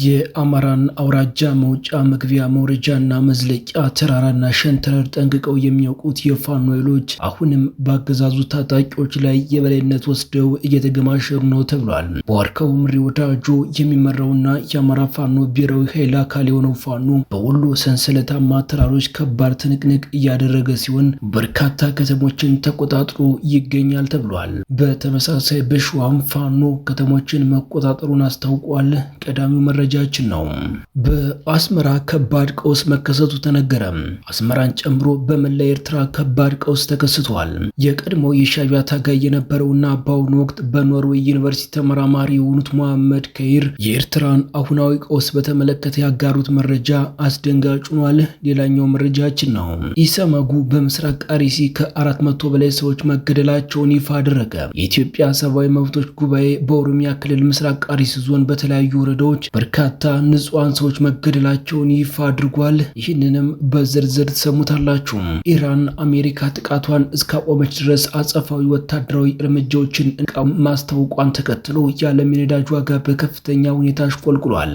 የአማራን አውራጃ መውጫ መግቢያ መውረጃና መዝለቂያ ተራራና ሸንተረር ጠንቅቀው የሚያውቁት የፋኖ ኃይሎች አሁንም በአገዛዙ ታጣቂዎች ላይ የበላይነት ወስደው እየተገማሸሩ ነው ተብሏል። በዋርካው ምሪ ወዳጆ የሚመራውና የአማራ ፋኖ ብሔራዊ ኃይል አካል የሆነው ፋኖ በወሎ ሰንሰለታማ ተራሮች ከባድ ትንቅንቅ እያደረገ ሲሆን በርካታ ከተሞችን ተቆጣጥሮ ይገኛል ተብሏል። በተመሳሳይ በሸዋም ፋኖ ከተሞችን መቆጣጠሩን አስታውቋል። ቀዳሚው መረጃችን ነው። በአስመራ ከባድ ቀውስ መከሰቱ ተነገረ። አስመራን ጨምሮ በመላ ኤርትራ ከባድ ቀውስ ተከስቷል። የቀድሞው የሻዕቢያ ታጋይ የነበረውና በአሁኑ ወቅት በኖርዌይ ዩኒቨርሲቲ ተመራማሪ የሆኑት መሐመድ ከይር የኤርትራን አሁናዊ ቀውስ በተመለከተ ያጋሩት መረጃ አስደንጋጭ ሆኗል። ሌላኛው መረጃችን ነው። ኢሰመጉ በምስራቅ አርሲ ከ400 በላይ ሰዎች መገደላቸውን ይፋ አደረገ። የኢትዮጵያ ሰብአዊ መብቶች ጉባኤ በኦሮሚያ ክልል ምስራቅ አርሲ ዞን በተለያዩ ወረዳዎች በርካታ ንጹሃን ሰዎች መገደላቸውን ይፋ አድርጓል። ይህንንም በዝርዝር ተሰሙታላችሁ። ኢራን አሜሪካ ጥቃቷን እስካቆመች ድረስ አጸፋዊ ወታደራዊ እርምጃዎችን ማስታወቋን ተከትሎ የዓለም የነዳጅ ዋጋ በከፍተኛ ሁኔታ አሽቆልቁሏል።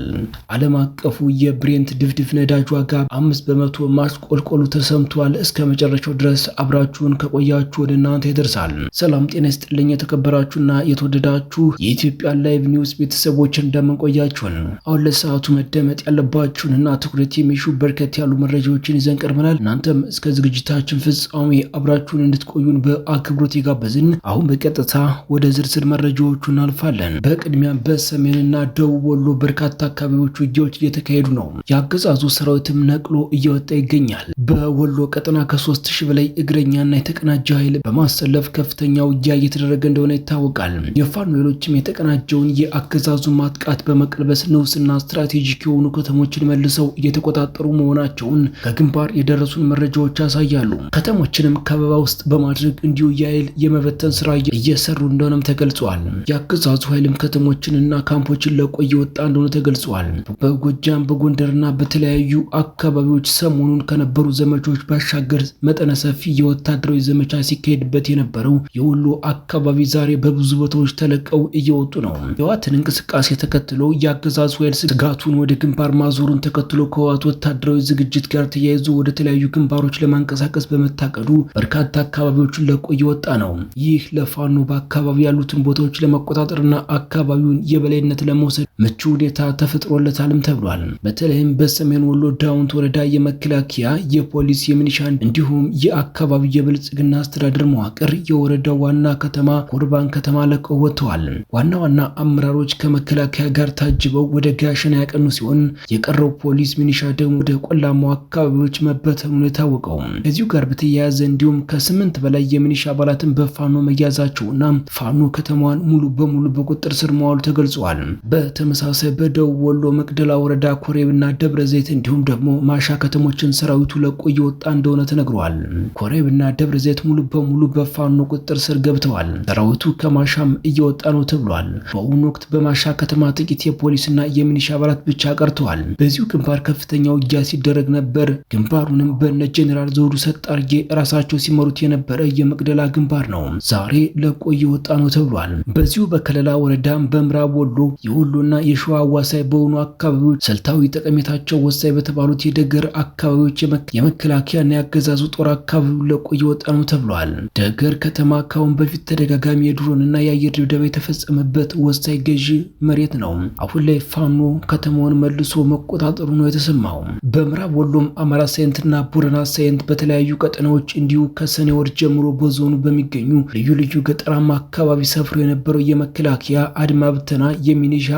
ዓለም አቀፉ የብሬንት ድፍድፍ ነዳጅ ዋጋ 5 በመቶ ማሽቆልቆሉ ተሰምቷል። እስከ መጨረሻው ድረስ አብራችሁን ከቆያችሁ ወደ እናንተ ይደርሳል። ሰላም ጤና ይስጥልኝ። የተከበራችሁና የተወደዳችሁ የኢትዮጵያ ላይቭ ኒውስ ቤተሰቦች እንደምንቆያችሁን አሁን ለሰዓቱ መደመጥ ያለባችሁንና ትኩረት የሚሹ በርከት ያሉ መረጃዎችን ይዘን ቀርበናል። እናንተም እስከ ዝግጅታችን ፍጻሜ አብራችሁን እንድትቆዩን በአክብሮት የጋበዝን። አሁን በቀጥታ ወደ ዝርዝር መረጃዎቹ እናልፋለን። በቅድሚያ በሰሜንና ደቡብ ወሎ በርካታ አካባቢዎች ውጊያዎች እየተካሄዱ ነው። የአገዛዙ ሰራዊትም ነቅሎ እየወጣ ይገኛል። በወሎ ቀጠና ከ3000 በላይ እግረኛና የተቀናጀ ኃይል በማሰለፍ ከፍተኛ ውጊያ እየተደረገ እንደሆነ ይታወቃል። የፋኖ ኃይሎችም የተቀናጀውን የአገዛዙ ማጥቃት በመቀልበስ ንዑስና ስትራቴጂክ የሆኑ ከተሞችን መልሰው እየተቆጣጠሩ መሆናቸውን ከግንባር የደረሱን መረጃዎች ያሳያሉ። ከተሞችንም ከበባ ውስጥ በማድረግ እንዲሁ የኃይል የመበተን ስራ እየሰሩ እንደሆነም ተገልጿል። የአገዛዙ ኃይልም ከተሞችንና ካምፖችን ለቆ እየወጣ እንደሆነ ተገልጿል። በጎጃም በጎንደርና በተለያዩ አካባቢዎች ሰሞኑን ከነበሩ ዘመቻዎች ባሻገር መጠነ ሰፊ የወታደራዊ ዘመቻ ሲካሄድበት የነበረው የወሎ አካባቢ ዛሬ በብዙ ቦታዎች ተለቀው እየወጡ ነው። የህወሓትን እንቅስቃሴ ተከትሎ የአገዛዙ ኃይል ስጋቱን ወደ ግንባር ማዞሩን ተከትሎ ከህወሓት ወታደራዊ ዝግጅት ጋር ተያይዞ ወደ ተለያዩ ግንባሮች ለማንቀሳቀስ በመታቀዱ በርካታ አካባቢዎችን ለቆ እየወጣ ነው። ይህ ለፋኖ በአካባቢ ያሉትን ቦታዎች ለመቆጣጠርና አካባቢውን የበላይነት ለመውሰድ ምቹ ሁኔታ ተፈጥሮለታልም ተብሏል። በተለይም በሰሜን ወሎ ዳውንት ወረዳ የመከላከያ የፖሊስ የሚኒሻን እንዲሁም የአካባቢ የብልጽግና አስተዳደር መዋቅር የወረዳው ዋና ከተማ ኮርባን ከተማ ለቀው ወጥተዋል። ዋና ዋና አመራሮች ከመከላከያ ጋር ታጅበው ወደ ጋሸና ያቀኑ ሲሆን የቀረው ፖሊስ ሚኒሻ ደግሞ ወደ ቆላማው አካባቢዎች መበተኑን የታወቀው። ከዚሁ ጋር በተያያዘ እንዲሁም ከ8 በላይ የሚኒሻ አባላትን በፋኖ መያዛቸውና ፋኖ ከተማዋን ሙሉ በሙሉ በቁጥጥር ስር መዋሉ ተገልጿል። በተመሳሳይ በደቡብ ወሎ መቅደላ ወረዳ ኮሬብና ደብረ ዘይት እንዲሁም ደግሞ ማሻ ከተሞችን ሰራዊቱ ለቆ እየወጣ እንደሆነ ተነግሯል። ኮሬብና ደብረ ዘይት ሙሉ በሙሉ በፋኖ ቁጥጥር ስር ገብተዋል። ሰራዊቱ ከማሻም እየወጣ ነው ተብሏል። በአሁኑ ወቅት በማሻ ከተማ ጥቂት የፖሊስና የሚኒሻ አባላት ብቻ ቀርተዋል። በዚሁ ግንባር ከፍተኛ ውጊያ ሲደረግ ነበር። ግንባሩንም በነ ጄኔራል ዘውዱ ሰጣርጌ ራሳቸው ሲመሩት የነበረ የመቅደላ ግንባር ነው። ዛሬ ለቆ እየወጣ ነው ተብሏል። በዚሁ በከለላ ወረዳም በምዕራብ ወሎ የወሎና የሸዋ አዋሳኝ በሆኑ አካባቢዎች ስልታዊ ጠቀሜታቸው ወሳኝ በተባሉት የደገር አካባቢዎች የመከላከያና የአገዛዙ ጦር አካባቢው ለቆ እየወጣ ነው ተብሏል። ደገር ከተማ ካሁን በፊት ተደጋጋሚ የድሮንና የአየር ድብደባ የተፈጸመበት ወሳኝ ገዢ መሬት ነው። አሁን ላይ ፋኖ ከተማውን መልሶ መቆጣጠሩ ነው የተሰማው። በምዕራብ ወሎም አማራ ሳይንትና ቡረና ሳይንት በተለያዩ ቀጠናዎች እንዲሁ ከሰኔ ወር ጀምሮ በዞኑ በሚገኙ ልዩ ልዩ ገጠራማ አካባቢ ሰፍሮ የነበረው የመከላከያ አድማ ብተና የሚኒሻ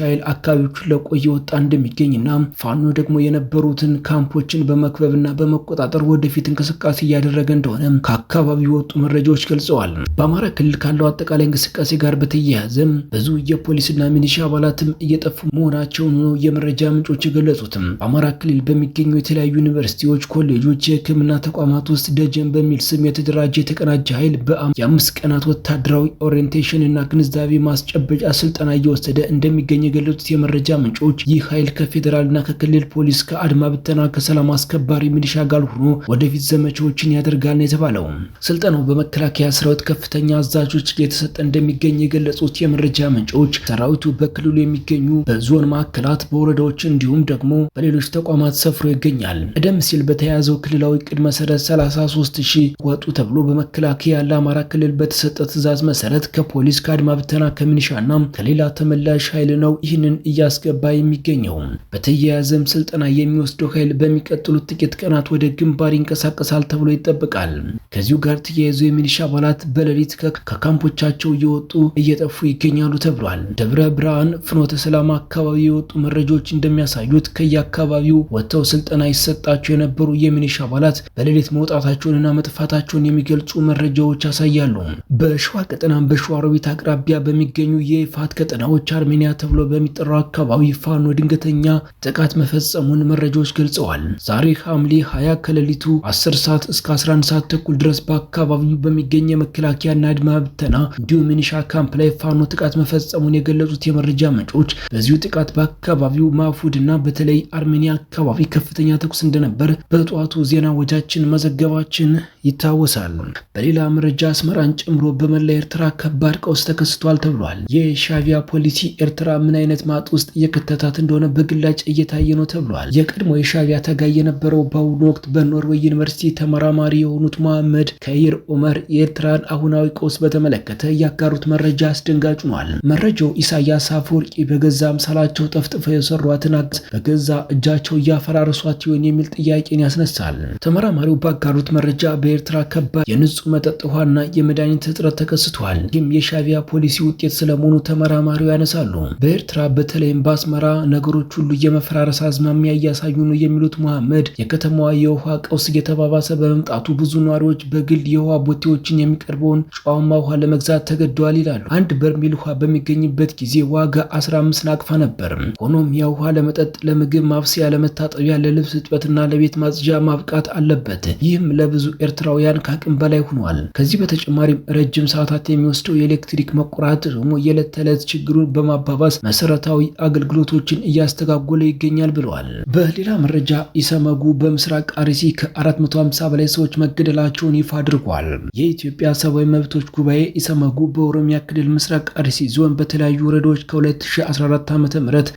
ኃይል አካባቢዎችን ለቆ እየወጣ እንደሚገኝና ፋኖ ደግሞ የነበሩትን ካምፖችን በመክበብና በመቆጣጠር ወደፊት እንቅስቃሴ እያደረገ እንደሆነ ከአካባቢው የወጡ መረጃዎች ገልጸዋል። በአማራ ክልል ካለው አጠቃላይ እንቅስቃሴ ጋር በተያያዘ ብዙ የፖሊስና ሚኒሻ አባላትም እየጠፉ መሆናቸውን ነው የመረጃ ምንጮች የገለጹትም። በአማራ ክልል በሚገኙ የተለያዩ ዩኒቨርሲቲዎች፣ ኮሌጆች፣ የሕክምና ተቋማት ውስጥ ደጀን በሚል ስም የተደራጀ የተቀናጀ ኃይል የ5 ቀናት ወታደራዊ ኦሪየንቴሽን እና ግንዛቤ ማስጨበጫ ስልጠና እየወሰደ እንደሚገኝ የገለጹት የመረጃ ምንጮች ይህ ኃይል ከፌዴራልና ከክልል ፖሊስ ከአድማ ብተና ከሰላም አስከባሪ ሚሊሻ ጋር ሆኖ ወደፊት ዘመቻዎችን ያደርጋል ነው የተባለው። ስልጠናው በመከላከያ ሰራዊት ከፍተኛ አዛዦች የተሰጠ እንደሚገኝ የገለጹት የመረጃ ምንጮች ሰራዊቱ በክልሉ የሚገኙ በዞን ማዕከላት፣ በወረዳዎች እንዲሁም ደግሞ በሌሎች ተቋማት ሰፍሮ ይገኛል። ቀደም ሲል በተያያዘው ክልላዊ ዕቅድ መሰረት 33,000 ወጡ ተብሎ በመከላከያ ለአማራ ክልል በተሰጠ ትዕዛዝ መሰረት ከፖሊስ ከአድማ ብተና ከሚኒሻና ከሌላ ተመላሽ ኃይል ነው ይህንን እያስገባ የሚገኘው። በተያያዘም ስልጠና የሚወስደው ኃይል በሚቀጥሉት ጥቂት ቀናት ወደ ግንባር ይንቀሳቀሳል ተብሎ ይጠበቃል። ከዚሁ ጋር ተያይዞ የሚኒሻ አባላት በሌሊት ከካምፖቻቸው እየወጡ እየጠፉ ይገኛሉ ተብሏል። ደብረ ብርሃን፣ ፍኖተ ሰላም አካባቢ የወጡ መረጃዎች እንደሚያሳዩት ከየአካባቢው ወጥተው ስልጠና ይሰጣቸው የነበሩ የሚኒሻ አባላት በሌሊት መውጣታቸውንና መጥፋታቸውን የሚገልጹ መረጃዎች ያሳያሉ። በሸዋ ቀጠና በሸዋሮቢት አቅራቢያ በሚገኙ የይፋት ቀጠናዎች አርሜኒያ ተብሎ በሚጠራው አካባቢ ፋኖ ድንገተኛ ጥቃት መፈጸሙን መረጃዎች ገልጸዋል። ዛሬ ሐምሌ 20 ከሌሊቱ 10 ሰዓት እስከ 11 ሰዓት ተኩል ድረስ በአካባቢው በሚገኝ የመከላከያና አድማ ብተና እንዲሁም ሚኒሻ ካምፕ ላይ ፋኖ ጥቃት መፈጸሙን የገለጹት የመረጃ ምንጮች በዚሁ ጥቃት በአካባቢው ማፉድና በተለይ አርሜኒያ አካባቢ ከፍተኛ ተኩስ እንደነበር በጠዋቱ ዜና ወጃችን መዘገባችን ይታወሳል። በሌላ መረጃ አስመራን ጨምሮ በመላ ኤርትራ ከባድ ቀውስ ተከስቷል ተብሏል። የሻዕቢያ ፖሊሲ ኤርትራ ምን አይነት ማጥ ውስጥ እየከተታት እንደሆነ በግላጭ እየታየ ነው ተብሏል። የቀድሞ የሻዕቢያ ታጋይ የነበረው በአሁኑ ወቅት በኖርዌይ ዩኒቨርሲቲ ተመራማሪ የሆኑት መሐመድ ከይር ዑመር የኤርትራን አሁናዊ ቀውስ በተመለከተ ያጋሩት መረጃ አስደንጋጭ ሆኗል። መረጃው ኢሳያስ አፈወርቂ በገዛ አምሳላቸው ጠፍጥፈው የሰሯትን በገዛ እጃቸው እያፈራረሷት ይሆን የሚል ጥያቄን ያስነሳል። ተመራማሪው ባጋሩት መረጃ በኤርትራ ከባድ የንጹህ መጠጥ ውሃና የመድኃኒት እጥረት ተከስቷል። ይህም የሻዕቢያ ፖሊሲ ውጤት ስለመሆኑ ተመራማሪው ያነሳሉ። በኤርትራ በተለይም በአስመራ ነገሮች ሁሉ የመፈራረስ አዝማሚያ እያሳዩ ነው የሚሉት መሐመድ የከተማዋ የውሃ ቀውስ እየተባባሰ በመምጣቱ ብዙ ነዋሪዎች በግል የውሃ ቦቴዎችን የሚቀርበውን ጨዋማ ውሃ ለመግዛት ተገደዋል ይላሉ። አንድ በርሜል ውሃ በሚገኝበት ጊዜ ዋጋ 15 ናቅፋ ነበር። ሆኖም ያ ውሃ ለመጠጥ፣ ለምግብ ማብሰያ፣ ለመታጠቢያ፣ ለልብስ እጥበትና ለቤት ማጽጃ ማብቃት አለበት። ይህም ለብዙ ኤርትራውያን ከአቅም በላይ ሆኗል። ከዚህ በተጨማሪም ረጅም ሰዓታት የሚወስደው የኤሌክትሪክ መቆራረጥ ደግሞ የዕለት ተዕለት ችግሩን በማባባስ መሰረታዊ አገልግሎቶችን እያስተጓጎለ ይገኛል ብለዋል። በሌላ መረጃ ኢሰመጉ በምስራቅ አርሲ ከ450 በላይ ሰዎች መገደላቸውን ይፋ አድርጓል። የኢትዮጵያ ሰብአዊ መብቶች ጉባኤ ኢሰመጉ በኦሮሚያ ክልል ምስራቅ አርሲ ዞን በተለያዩ ወረዳዎች ከ2014 ዓ.ም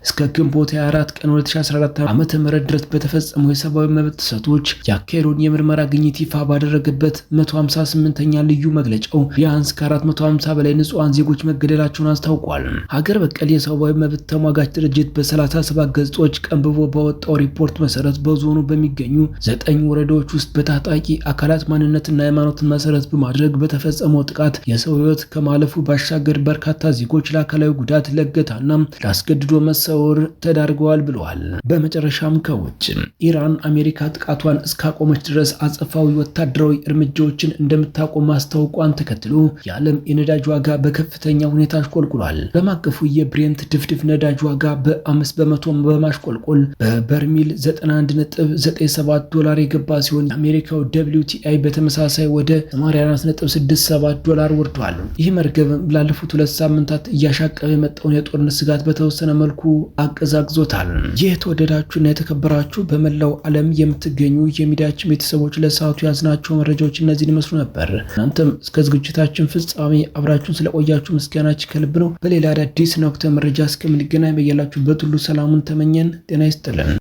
እስከ ግንቦት 24 ቀን 2014 ዓ.ም ድረስ በተፈጸሙ የሰብአዊ መብት ጥሰቶች ያካሄደውን የምርመራ ግኝት ይፋ ባደረገበት 158ኛ ልዩ መግለጫው ቢያንስ ከ450 በላይ ንጹሃን ዜጎች መገደላቸውን አስታውቋል። ሀገር በቀል የሰብአዊ መብት ተሟጋች ድርጅት በ37 ገጾች ቀንብቦ ባወጣው ሪፖርት መሰረት በዞኑ በሚገኙ 9 ወረዳዎች ውስጥ በታጣቂ አካላት ማንነትና ሃይማኖትን መሰረት በማድረግ በተፈጸመው ጥቃት የሰው ሕይወት ከማለፉ ባሻገር በርካታ ዜጎች ለአካላዊ ጉዳት፣ ለእገታና ለአስገድዶ መሰወር ተዳርገዋል ብለዋል። በመጨረሻም ከውጭ ኢራን አሜሪካ ጥቃቷን እስካቆመች ድረስ አጸፋዊ ወታደራዊ እርምጃዎችን እንደምታቆም ማስታወቋን ተከትሎ የዓለም የነዳጅ ዋጋ በከፍተኛ ሁኔታ አሽቆልቁሏል። በማቀፉ የብሬንት ድፍድፍ ነዳጅ ዋጋ በ5 በመቶ በማሽቆልቆል በበርሚል $91.97 የገባ ሲሆን የአሜሪካው WTI በተመሳሳይ ወደ $84.67 ወርዷል። ይህ መርገብ ላለፉት 2 ሳምንታት እያሻቀበ የመጣውን የጦርነት ስጋት በተወሰነ መልኩ አቀዛቅዞታል። ይህ ተወደዳችሁና የተከበራችሁ በመላው ዓለም የምትገኙ የሚዲያችን ቤተሰቦች ለሰዓቱ ያዝናቸው መረጃዎች እነዚህን ይመስሉ ነበር። እናንተም እስከ ዝግጅታችን ፍጻሜ አብራችሁን ስለቆያችሁ ምስጋናችን ከልብ ነው። በሌላ አዳዲስ ወቅታዊ መረጃ እስከምንገናኝ በያላችሁበት ሁሉ ሰላሙን ተመኘን። ጤና ይስጥልን።